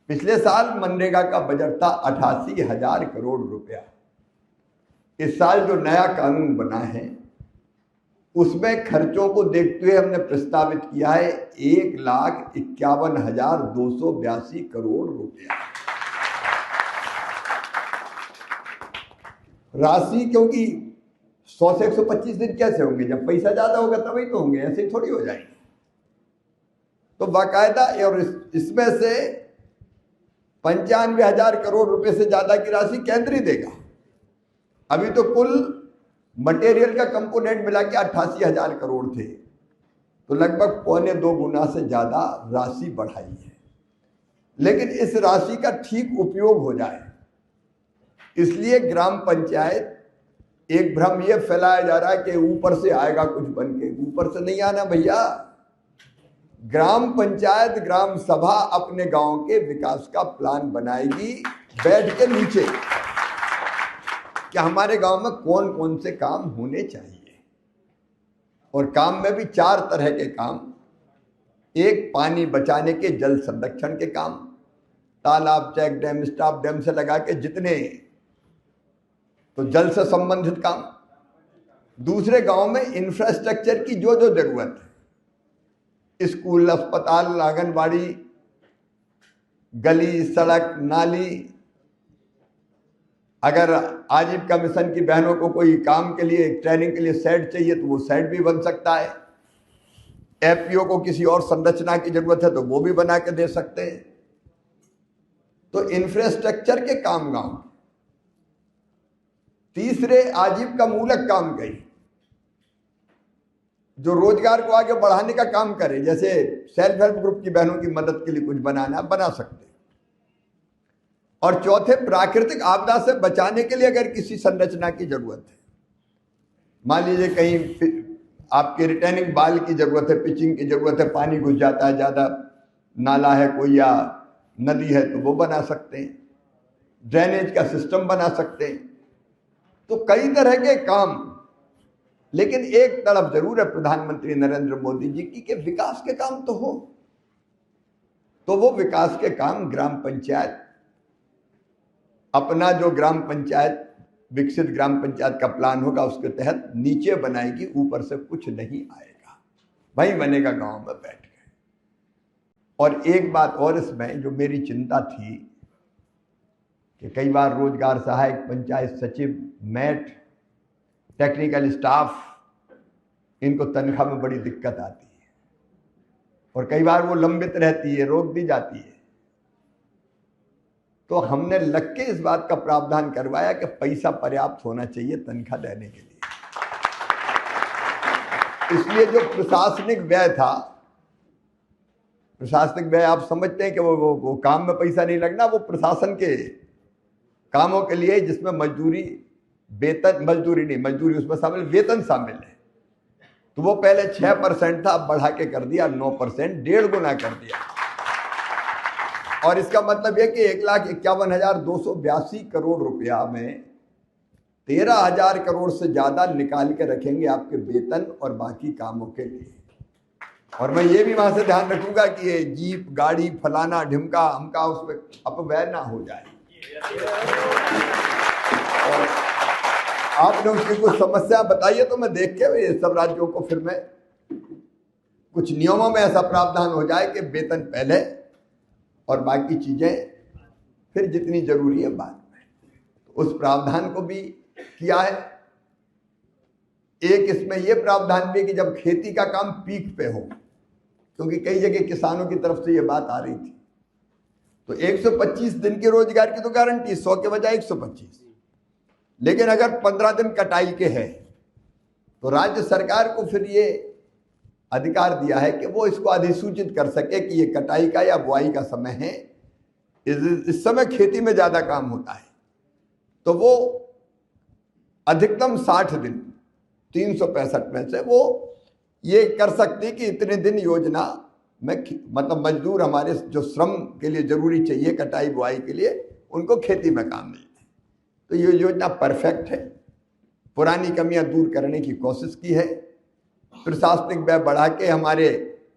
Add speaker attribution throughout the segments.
Speaker 1: पिछले साल मनरेगा का बजट था 88,000 करोड़ रुपया। इस साल जो नया कानून बना है उसमें खर्चों को देखते हुए हमने प्रस्तावित किया है 1,51,282 करोड़ रुपया राशि। क्योंकि 100 से 125 दिन कैसे होंगे, जब पैसा ज्यादा होगा तभी तो होंगे, ऐसे ही थोड़ी हो जाएंगे। तो बाकायदा और इसमें से 95,000 करोड़ रुपए से ज्यादा की राशि केंद्र ही देगा। अभी तो कुल मटेरियल का कंपोनेंट मिला के 88,000 करोड़ थे, तो लगभग 1.25 गुना से ज्यादा राशि बढ़ाई है। लेकिन इस राशि का ठीक उपयोग हो जाए इसलिए ग्राम पंचायत, एक भ्रम यह फैलाया जा रहा है कि ऊपर से आएगा कुछ बन के। ऊपर से नहीं आना भैया। ग्राम पंचायत, ग्राम सभा अपने गांव के विकास का प्लान बनाएगी बैठ के नीचे कि हमारे गांव में कौन कौन से काम होने चाहिए। और काम में भी 4 तरह के काम। एक, पानी बचाने के, जल संरक्षण के काम, तालाब, चेक डैम, स्टॉप डैम से लगा के जितने, तो जल से संबंधित काम। दूसरे, गांव में इंफ्रास्ट्रक्चर की जो जो जरूरत है, स्कूल, अस्पताल, आंगनबाड़ी, गली, सड़क, नाली। अगर आजीविका मिशन की बहनों को कोई काम के लिए, ट्रेनिंग के लिए शेड चाहिए तो वो शेड भी बन सकता है। एफपीओ को किसी और संरचना की जरूरत है तो वो भी बना के दे सकते हैं। तो इंफ्रास्ट्रक्चर के काम गांव। तीसरे, आजीविका मूलक काम कई जो रोजगार को आगे बढ़ाने का काम करे, जैसे सेल्फ हेल्प ग्रुप की बहनों की मदद के लिए कुछ बनाना, बना सकते। और चौथे, प्राकृतिक आपदा से बचाने के लिए अगर किसी संरचना की जरूरत है, मान लीजिए कहीं आपके रिटर्निंग बाल की जरूरत है, पिचिंग की जरूरत है, पानी घुस जाता है, ज्यादा नाला है कोई या नदी है तो वो बना सकते हैं, ड्रेनेज का सिस्टम बना सकते हैं। तो कई तरह के काम। लेकिन एक तरफ जरूर है प्रधानमंत्री नरेंद्र मोदी जी की कि विकास के काम तो हो। तो वो विकास के काम ग्राम पंचायत अपना जो ग्राम पंचायत विकसित ग्राम पंचायत का प्लान होगा उसके तहत नीचे बनाएगी, ऊपर से कुछ नहीं आएगा, वही बनेगा गांव में बैठ के। और एक बात और इसमें जो मेरी चिंता थी कि कई बार रोजगार सहायक, पंचायत सचिव, मैट, टेक्निकल स्टाफ, इनको तनख्वाह में बड़ी दिक्कत आती है और कई बार वो लंबित रहती है, रोक दी जाती है। तो हमने लग के इस बात का प्रावधान करवाया कि पैसा पर्याप्त होना चाहिए तनख्वाह देने के लिए। इसलिए जो प्रशासनिक व्यय था, प्रशासनिक व्यय आप समझते हैं कि वो काम में पैसा नहीं लगना, वो प्रशासन के कामों के लिए जिसमें मजदूरी, वेतन, मजदूरी नहीं, मजदूरी उसमें शामिल, वेतन शामिल है। तो वो पहले 6% था, अब बढ़ा के कर दिया 9%, 1.5 गुना कर दिया। और इसका मतलब यह कि 1,51,282 करोड़ रुपया में 13,000 करोड़ से ज्यादा निकाल के रखेंगे आपके वेतन और बाकी कामों के लिए। और मैं ये भी वहां से ध्यान रखूंगा कि ये जीप, गाड़ी, फलाना ढिमका हमका उसमें अपव्यय ना हो जाए। और आपने उसकी कुछ समस्या बताई है तो मैं देख के ये सब राज्यों को फिर मैं कुछ नियमों में ऐसा प्रावधान हो जाए कि वेतन पहले और बाकी चीजें फिर जितनी जरूरी है बाद में। तो उस प्रावधान को भी किया है। एक इसमें यह प्रावधान भी कि जब खेती का काम पीक पे हो, क्योंकि कई जगह किसानों की तरफ से यह बात आ रही थी, तो 125 दिन के रोजगार की तो गारंटी, 100 के बजाय 125। लेकिन अगर 15 दिन कटाई के हैं तो राज्य सरकार को फिर ये अधिकार दिया है कि वो इसको अधिसूचित कर सके कि ये कटाई का या बुआई का समय है, इस समय खेती में ज्यादा काम होता है। तो वो अधिकतम 60 दिन 365 में से वो ये कर सकती कि इतने दिन योजना में मतलब मजदूर हमारे जो श्रम के लिए जरूरी चाहिए कटाई बुआई के लिए, उनको खेती में काम मिलता है। तो ये योजना परफेक्ट है, पुरानी कमियां दूर करने की कोशिश की है, प्रशासनिक व्यय बढ़ा के हमारे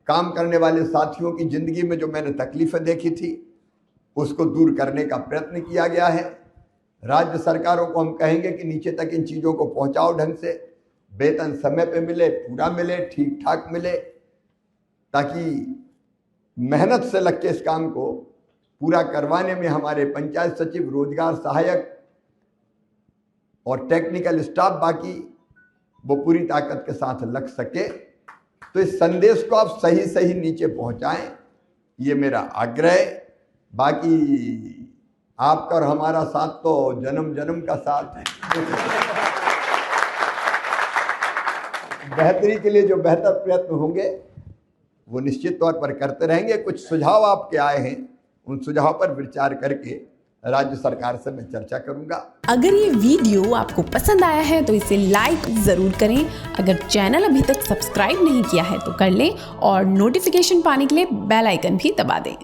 Speaker 1: काम करने वाले साथियों की जिंदगी में जो मैंने तकलीफें देखी थी उसको दूर करने का प्रयत्न किया गया है। राज्य सरकारों को हम कहेंगे कि नीचे तक इन चीज़ों को पहुंचाओ ढंग से, वेतन समय पे मिले, पूरा मिले, ठीक ठाक मिले, ताकि मेहनत से लग के इस काम को पूरा करवाने में हमारे पंचायत सचिव, रोजगार सहायक और टेक्निकल स्टाफ बाकी वो पूरी ताकत के साथ लग सके। तो इस संदेश को आप सही सही नीचे पहुंचाएं, ये मेरा आग्रह है। बाकी आपका और हमारा साथ तो जन्म जन्म का साथ है। बेहतरी के लिए जो बेहतर प्रयत्न होंगे वो निश्चित तौर पर करते रहेंगे। कुछ सुझाव आपके आए हैं, उन सुझाव पर विचार करके राज्य सरकार से मैं चर्चा करूंगा।
Speaker 2: अगर ये वीडियो आपको पसंद आया है तो इसे लाइक ज़रूर करें। अगर चैनल अभी तक सब्सक्राइब नहीं किया है तो कर लें और नोटिफिकेशन पाने के लिए बेल आइकन भी दबा दें।